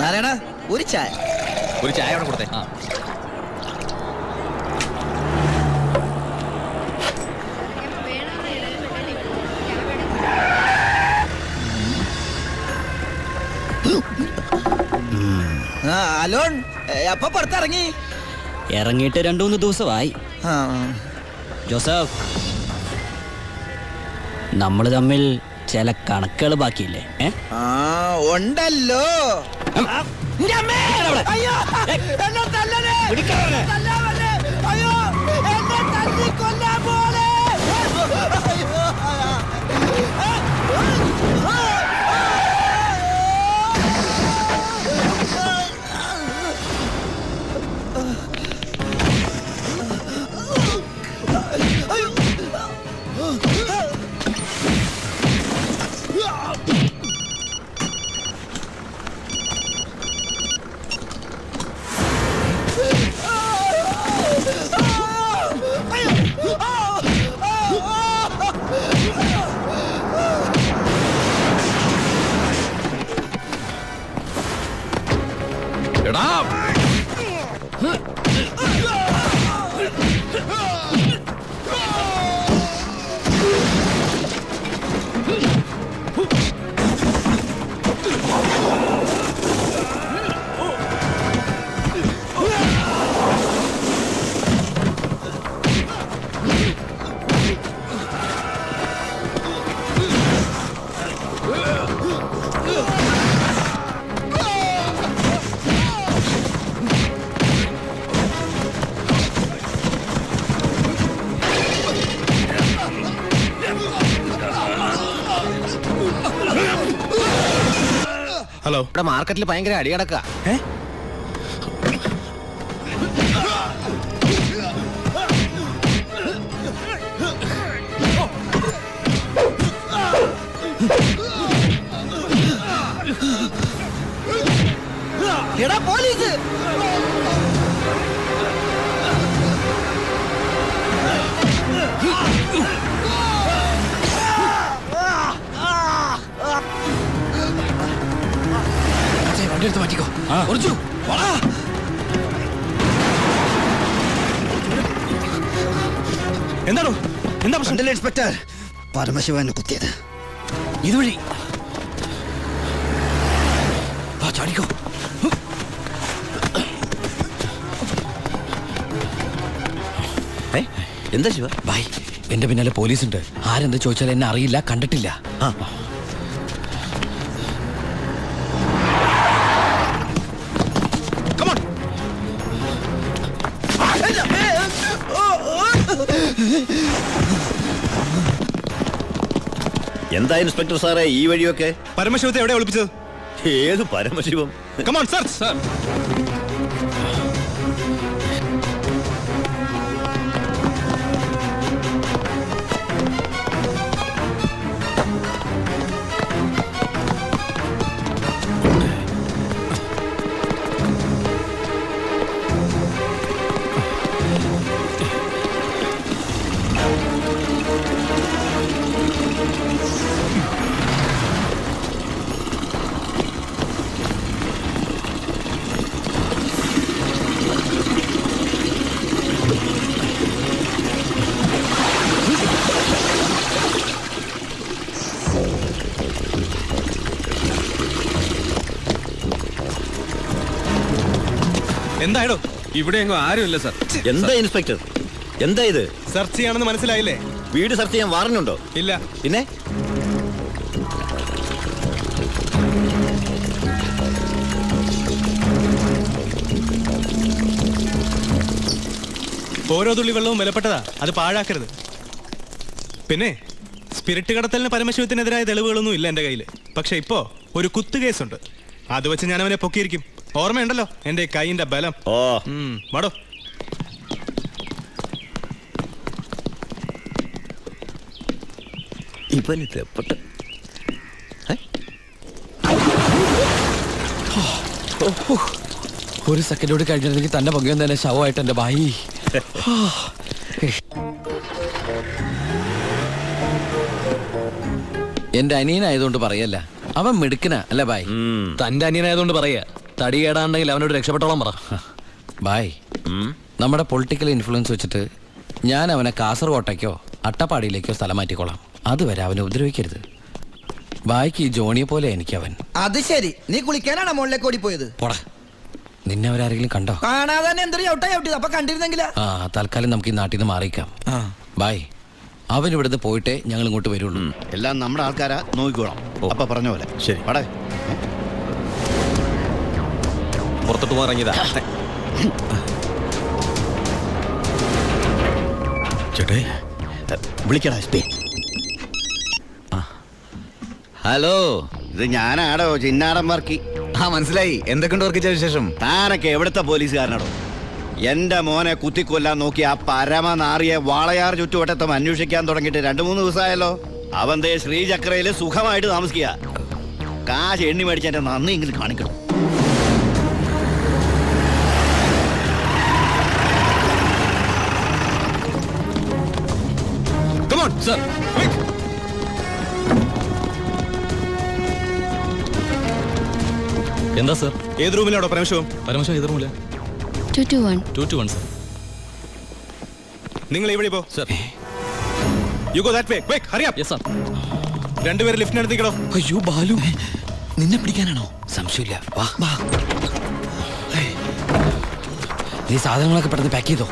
നാരായണ ഒരു ചായ അവിടെ കൊടുത്തേ. അലോൺ അപ്പൊ പുറത്തിറങ്ങി ഇറങ്ങിയിട്ട് 2-3 ദിവസമായി. ജോസഫ്, നമ്മൾ തമ്മിൽ ചില കണക്കുകൾ ബാക്കിയില്ലേ? ഉണ്ടല്ലോ. ഹലോ, ഇവിടെ മാർക്കറ്റിൽ ഭയങ്കര അടി കിടക്കുക. എടാ പോലീസ്! വണ്ടി എടുത്ത് മാറ്റിക്കോ. എന്താണോ? എന്താ പ്രശ്നം? ഇൻസ്പെക്ടർ, പരമശിവനെ കുത്തിയത് ഇതുവഴി ചാടിക്കോ. എന്താ ശിവ? ഭായ്, എന്റെ പിന്നാലെ പോലീസുണ്ട്. ആരെന്താ ചോദിച്ചാൽ എന്നെ അറിയില്ല, കണ്ടിട്ടില്ല. എന്താ ഇൻസ്പെക്ടർ സാറേ ഈ വഴിയൊക്കെ? പരമശിവത്തെ എവിടെ ഒളിപ്പിച്ചത്? ഏത് പരമശിവം? Come on sir. സർ, എന്തായാലും ഇവിടെ എങ്ങും ആരുമില്ല സർ. എന്താ ഇൻസ്പെക്ടർ, എന്താ ഇത്? സെർച്ച് ചെയ്യാണെന്ന് മനസ്സിലായില്ലേ? വീട് സെർച്ച് ചെയ്യാൻ വാറന്റുണ്ടോ? ഇല്ല. പിന്നെ ഓരോ തുള്ളി വെള്ളവും വിലപ്പെട്ടതാ, അത് പാഴാക്കരുത്. പിന്നെ സ്പിരിറ്റ് കടത്തലിന് പരമശിവത്തിനെതിരായ തെളിവുകളൊന്നും ഇല്ല എന്റെ കയ്യിൽ. പക്ഷെ ഇപ്പോ ഒരു കുത്തുകേസുണ്ട്. അത് വെച്ച് ഞാൻ അവനെ പൊക്കിയിരിക്കും. ഓർമ്മയുണ്ടല്ലോ എന്റെ കൈയിന്റെ ബലം. വാടോ. ഒരു സെക്കൻഡോട് കഴിഞ്ഞിരുന്നെങ്കിൽ തന്നെ പങ്കുവൻ തന്നെ ശവമായിട്ട് എന്റെ ഭായി. എന്റെ അനിയനായതുകൊണ്ട് പറയല്ല, അവൻ മിടുക്കനാ അല്ല ബായ്. തന്റെ അനിയനായതുകൊണ്ട് പറയാ, തടി കേടാണ്ടെങ്കിൽ അവനോട് രക്ഷപ്പെട്ടോളം പറ. ബായ്, നമ്മുടെ പൊളിറ്റിക്കൽ ഇൻഫ്ലുവൻസ് വെച്ചിട്ട് ഞാൻ അവനെ കാസർകോട്ടേക്കോ അട്ടപ്പാടിയിലേക്കോ സ്ഥലം മാറ്റിക്കോളാം. അതുവരെ അവനെ ഉപദ്രവിക്കരുത്. ബായ്ക്ക് ഈ ജോണിയെ പോലെ എനിക്ക് അവൻ. അത് ശരി, നീ കുളിക്കാനാണോ മുകളിലേക്ക് ഓടിപ്പോയത്? പോടാ, നിന്നെ അവരാരെങ്കിലും കണ്ടോ? കാണാതെ തന്നെ എന്തൊരു ചവിട്ടാ ചവിട്ടിയത്. അപ്പൊ കണ്ടിരുന്നെങ്കിലാ. ആ, തൽക്കാലം നമുക്ക് ഈ നാട്ടിൽ നിന്ന് മാറിയിക്കാം. ബായ്, അവൻ ഇവിടുന്ന് പോയിട്ടേ ഞങ്ങൾ ഇങ്ങോട്ട് വരുള്ളൂ. എല്ലാം നമ്മുടെ ആൾക്കാരാ, നോക്കിക്കോളാം. അപ്പൊ പറഞ്ഞ പോലെ ശരി. വടേ പുറത്തോട്ട് പോകാറങ്ങിയതാ. ചേട്ടേ വിളിക്കടാ എസ് പി. ഹലോ, ഇത് ഞാനാടോ ചിന്നാടൻ വർക്കി. മനസ്സിലായി. എന്തൊക്കെയുണ്ട് വർക്കിച്ച വിശേഷം? താനൊക്കെ എവിടുത്തെ പോലീസുകാരനാടോ? എന്റെ മോനെ കുത്തിക്കൊല്ലാൻ നോക്കി ആ പരമനാറിയെ വാളയാർ ചുറ്റുവട്ടത്തും അന്വേഷിക്കാൻ തുടങ്ങിയിട്ട് 2-3 ദിവസമായല്ലോ. അവൻ ദേ ശ്രീചക്രയില് സുഖമായിട്ട് താമസിക്കുക. കാശ് എണ്ണി മേടിച്ചെന്റെ നന്ദി എങ്കിലും കാണിക്കണം. Come on, sir. Quick. എന്താ സർ? ഏത് റൂമിലാണോ പരമശിവം? പരമശിവം ഏത് റൂമില്ല? 221. 221 സർ. നിങ്ങൾ ഇവിടെ പോ. Sir. You go that way. Quick, hurry up. Yes sir. രണ്ടുപേരും ലിഫ്റ്റിനടുത്തേക്കോ. അയ്യോ ബാലു, നിന്നെ പിടിക്കാനാണോ? സംശയമില്ല, വാ. നീ സാധനങ്ങളൊക്കെ പെട്ടെന്ന് പാക്ക് ചെയ്തോ.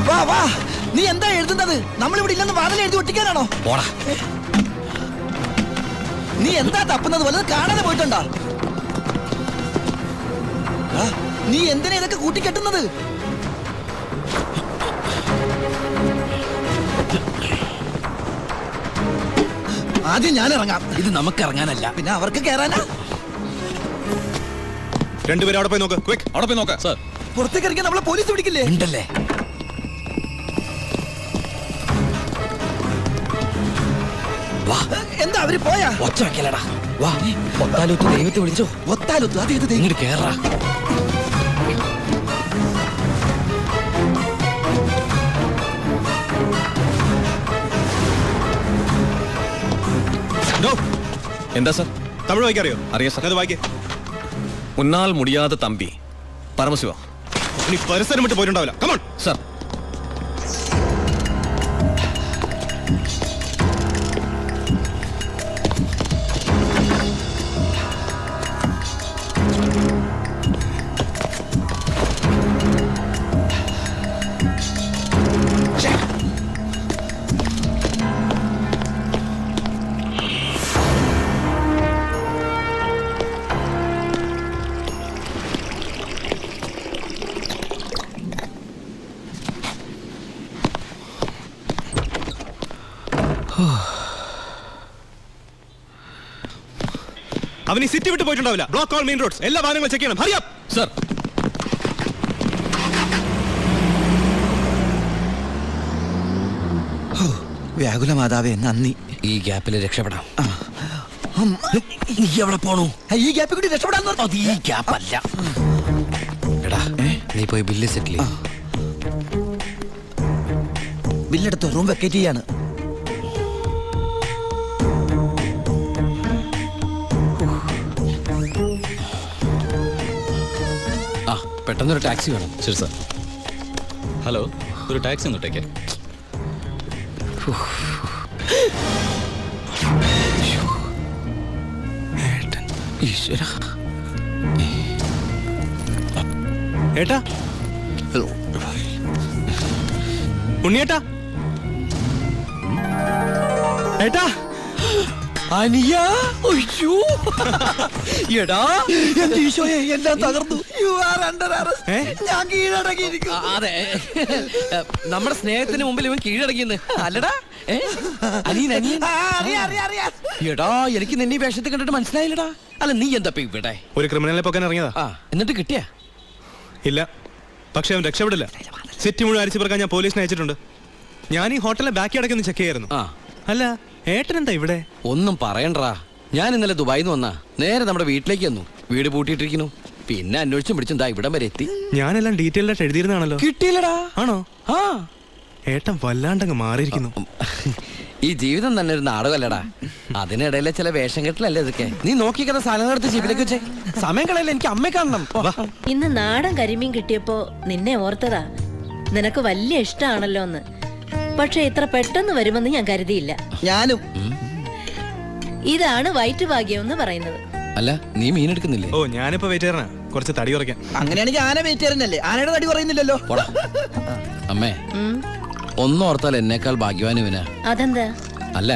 വാ വാ, നീ എന്താ എഴുതുന്നത്? നമ്മളിവിടെ ഇല്ലെന്ന് വാതിൽ എഴുതി ഒട്ടിക്കാനാണോ? പോടാ. നീ എന്താ തപ്പുന്നത്? വല്ലതും കാണാതെ പോയിട്ടുണ്ടോ? നീ എന്തിനാ ഇതൊക്കെ കൂട്ടിക്കെട്ടുന്നത്? ആദ്യം ഞാൻ ഇറങ്ങാം. ഇത് നമുക്ക് ഇറങ്ങാനല്ല, പിന്നെ അവർക്ക് കയറാനാ. രണ്ടുപേരും അവിടെ പോയി നോക്ക്. Quick. അവിടെ പോയി നോക്കാം സർ. പുറത്തേക്ക് ഇറങ്ങി നമ്മളെ പോലീസ് പിടിക്കില്ലേ? ഉണ്ടല്ലേ. വാ, എന്താ അവര് പോയാ? ഒച്ച വെക്കലടാ. വാ, ഒത്താലൊത്ത് ദൈവത്തെ വിളിച്ചോ. ഒത്താലൊത്തു അത് ഇത് ഇങ്ങോട്ട് കേറാ. No. എന്താ സർ? തമിഴ് വായിക്കറിയോ? അറിയാം സർ. അത് വായിക്കേ. ഉന്നാൽ മുടിയാതെ തമ്പി പരമശിവ. നീ പരിസരം വിട്ട് പോയിട്ടുണ്ടാവില്ല. Come on. സർ. അവൻ ഈ സിറ്റി വിട്ട് പോയിട്ടുണ്ടാവില്ല. Block all main roads. എല്ലാ വാഹനങ്ങളും ചെക്ക് ചെയ്യണം. Hurry up. സർ. വ്യാകുല മാതാവേ, നന്ദി. ഈ ഗ്യാപ്പിൽ രക്ഷപ്പെടാം. നീ എവിടെ പോണു? ഈ ഗ്യാപ്പിൽ കൂടി രക്ഷപ്പെടാൻ നോക്ക്. അത് ഈ ഗ്യാപ്പല്ല. എടാ, നീ പോയി ബില്ല് സെറ്റിൽ ചെയ്യ്. ബില്ലെടുത്ത് റൂം വെക്കേറ്റ് ചെയ്യാണ്. ആ, പെട്ടെന്നൊരു ടാക്സി വേണം. ശരി സർ. ഹലോ, ഒരു ടാക്സി ഒന്നിട്ടേക്ക്. ഈശ്വര. ഏട്ടാ, ഉണ്ണിയേട്ടാ, ഏട്ടാ, അനിയ, അയ്യോ. എടാ, എന്റെ ഈശോയെ, എല്ലാം തകർന്നു. You are under arrest. ഞാൻ കീഴടങ്ങിയിരിക്കുന്നു. അതെ, നമ്മുടെ സ്നേഹത്തിന് മുമ്പിൽ ഇവൻ കീഴടങ്ങിയെന്ന് അല്ലടാ. അനിയൻ. എടാ, എനിക്ക് നിന്നെ ഈ വേഷത്തിൽ കണ്ടിട്ട് മനസ്സിലായില്ലടാ. അല്ല, നീ എന്താ ഇവിടെ? ഒരു ക്രിമിനലിനെ പൊക്കാൻ ഇറങ്ങിയതാ. എന്നിട്ട് കിട്ടിയാ? ഇല്ല, പക്ഷെ അവൻ രക്ഷപ്പെടില്ല. സിറ്റി മുഴുവൻ അരിച്ചു പറക്കാൻ ഞാൻ പോലീസിനെ അയച്ചിട്ടുണ്ട്. ഞാൻ ഈ ഹോട്ടലിലെ ബാക്കി അടക്കൊന്ന് ചെക്ക് ചെയ്യായിരുന്നു. അല്ല, ഏട്ടൻ എന്താ ഇവിടെ? ഒന്നും പറയണ്ടാ. ഞാൻ ഇന്നലെ ദുബായിന്ന് വന്നാ നേരെ നമ്മുടെ വീട്ടിലേക്ക് വന്നു. വീട് പൂട്ടിയിട്ടിരിക്കുന്നു. പിന്നെ അന്വേഷിച്ചും പിടിച്ചും ദാ ഇവിടം വരെ എത്തി. ഞാനെല്ലാം ഡീറ്റെയിൽഡ് ആയിട്ട് എഴുതിയിരുന്നാണല്ലോ. കിട്ടിയില്ലടാ. ആണോ? ആ, ഏട്ടൻ വല്ലാണ്ടങ്ങ് മാറിയിരിക്കുന്നു. ഈ ജീവിതം തന്നെ ഒരു നാടകമല്ലടാ. അതിനിടയിലെ ചില വേഷം കെട്ടലല്ലേ ഇതൊക്കെ. നീ നോക്കിക്കുന്ന സാധനങ്ങൾ എടുത്ത് ജീവിതത്തിലേക്ക് വെച്ചേ. സമയം കളയല്ലേ, എനിക്ക് അമ്മയെ കാണണം. ഇന്ന് നാടൻ കരിമീൻ കിട്ടിയപ്പോ നിന്നെ ഓർത്തതാ. നിനക്ക് വലിയ ഇഷ്ടമാണല്ലോ എന്ന്. പക്ഷെ ഇത്ര പെട്ടെന്ന് വരുമെന്ന് ഞാൻ കരുതിയില്ല. ഞാനും. ഇതാണ് വയറ്റുഭാഗ്യം എന്ന് പറയുന്നത്. അല്ല, നീ മീൻ എടുക്കുന്നില്ലേ? ഓ, ഞാനിപ്പോ വെയിറ്റ് ചെയ്യണ കുറച്ച് തടി കുറയ്ക്കാൻ. അങ്ങനെയാണെങ്കിൽ ആന വെയിറ്റ് ചെയ്യാനല്ലേ? ആനയുടെ തടി പറയുന്നില്ലല്ലോ. പോടാ. അമ്മേ, ഒന്നോർത്താൽ എന്നേക്കാൾ ഭാഗ്യവാൻ ഇവനാ. അതെന്താ? അല്ല,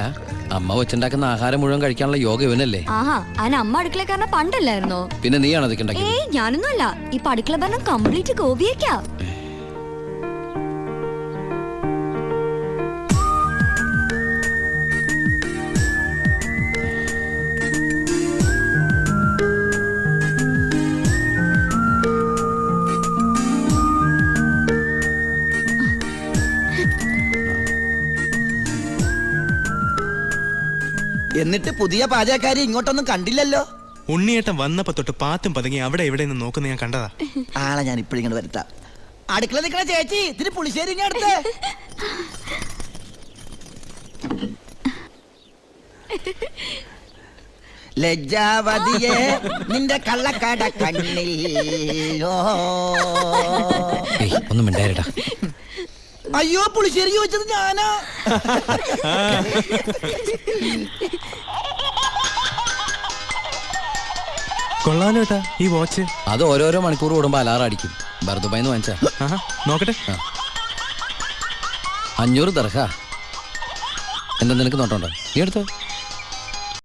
അമ്മ വെച്ചുണ്ടാക്കുന്ന ആഹാരം മുഴുവൻ കഴിക്കാനുള്ള യോഗ ഇവനല്ലേ? ആഹാ, അതിന് അമ്മ അടുക്കളക്കാരനെ പണ്ടല്ലായിരുന്നോ? പിന്നെ നീയാണോ അതൊക്കെ ഉണ്ടാക്കിയത്? ഏയ്, ഞാനൊന്നുമല്ല. ഇപ്പൊ അടുക്കള ഭരണം കംപ്ലീറ്റ് ഗോപിയേക്കാ. എന്നിട്ട് പുതിയ പാചകക്കാരി ഇങ്ങോട്ടൊന്നും കണ്ടില്ലല്ലോ. ഉണ്ണിയേട്ടൻ വന്നപ്പോ തൊട്ട് പാത്തും പതുങ്ങി അവിടെ ഇവിടെ നിന്ന് നോക്കുന്ന ഞാൻ കണ്ടതാ. ആളെ ഞാൻ ഇപ്പോഴും ഇങ്ങോട്ട് വരുത്താം. അടുക്കള നിൽക്കണ ചേച്ചി, ഇതിന് പുളിശ്ശേരി ഇങ്ങ് അടുത്ത്. ലജ്ജാവതിയെ നിന്റെ കള്ളക്കട കണ്ണിൽ. ഏയ്, ഒന്നും മിണ്ടായിരടാ. അയ്യോ, പുളിശ്ശേരി ചോദിച്ചത് ഞാനാ. കൊള്ളാലോ ഏട്ടാ ഈ വാച്ച്. അത് ഓരോരോ മണിക്കൂർ കൂടുമ്പോ അലാറം അടിക്കും. ബർദുബായിന്ന് വാങ്ങിച്ചാ. നോക്കട്ടെ. 500 ദർഹ. എന്താ നിനക്ക് നോട്ടോണ്ടോ? നീ എടുത്തോ.